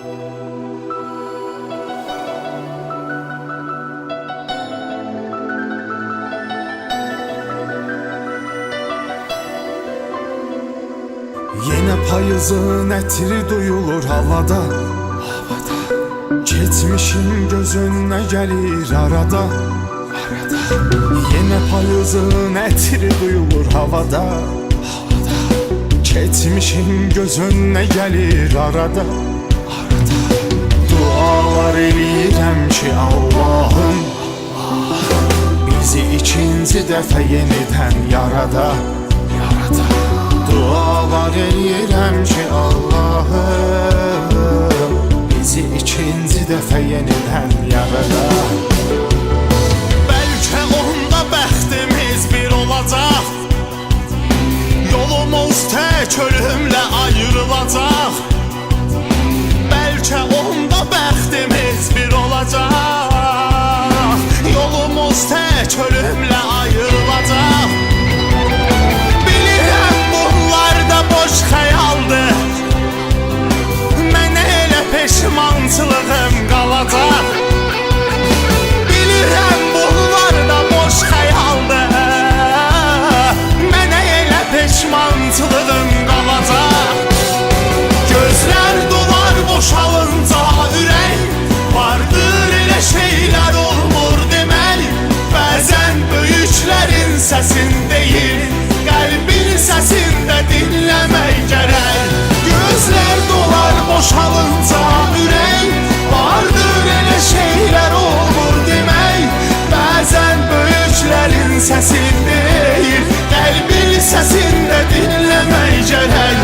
Yine payızın etiri duyulur havada, Geçmişim gözüne gelir arada. Yine payızın etiri duyulur havada, Geçmişim gözüne gelir arada. Dualar eləyirəm ki Allah'ım, bizi ikinci dəfə yenidən yarada. Dualar eləyirəm ki Allah'ım, bizi ikinci dəfə yenidən yarada. Bəlkə onda bəxtimiz bir olacaq, yolumuz tək ölümlə ayrılacaq. Bəlkə onda bəxtimiz bir olacaq, yolumuz tək ölümlə ayrılacaq. Bilirəm bunlar da boş xəyaldır, mənə elə peşmançılığım qalacaq. Bilirəm bunlar da boş xəyaldır, mənə elə peşmançılığım qalacaq. Gözlər dolar boşalınca ürək, vardır elə şeylər olmur demək. Bəzən böyüklərin səsin deyil, qəlbin səsində dinləmək gərək. Gözlər dolar boşalınca ürək, vardır elə şeylər olmur demək. Bəzən böyüklərin səsin deyil, qəlbin səsində dinləmək gərək.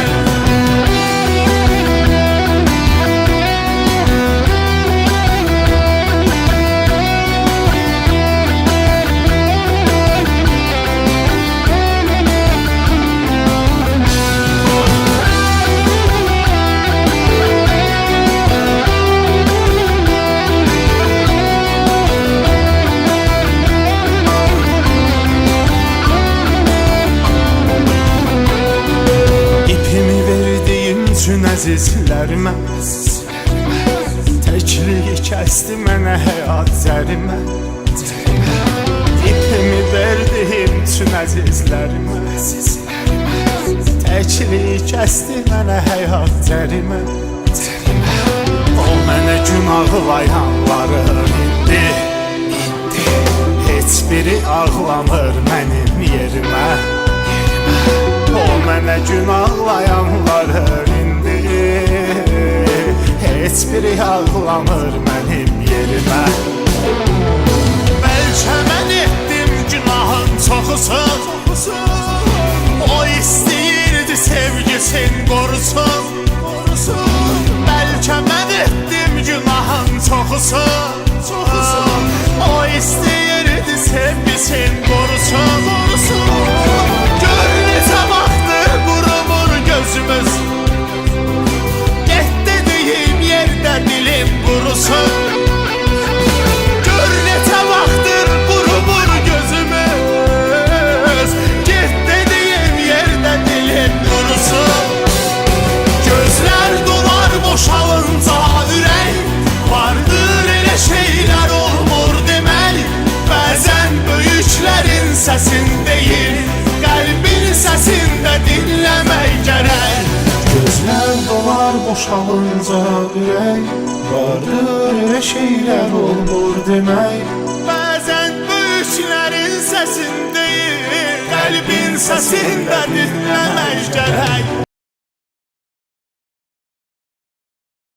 Əzizlərimə təkliyi kəsdi mənə həyat zərimə. İpimi verdiyim üçün əzizlərimə təkliyi kəsdi mənə həyat zərimə. O mənə günahlayanların indi heç biri ağlamır mənim yerimə. O mənə günahlayanların heç biri ağlamır mənim yerimə. Bəlkə mən etdim günahın çoxusun, o istəyirdi sevgisin qorusun. Bəlkə mən etdim günahın çoxusun, o istəyirdi sevgisin qorusun. Gör necə vaxtdır qurumur gözümüz, dilim qurusun. Gör necə vaxtdır qurumur gözümüz, get dediyim yerdə dilim qurusun. Gözlər dolar boşalınca ürək, vardır elə şeylər olmur demək. Bəzən böyüklərin səsin deyil, qəlbin səsində dinləmək gərək. Gözlər dolar boşalınca ürək, vardır elə şeylər olmur demək. Bəzən böyüklərin səsin deyil, qəlbin səsində dinləmək gərək.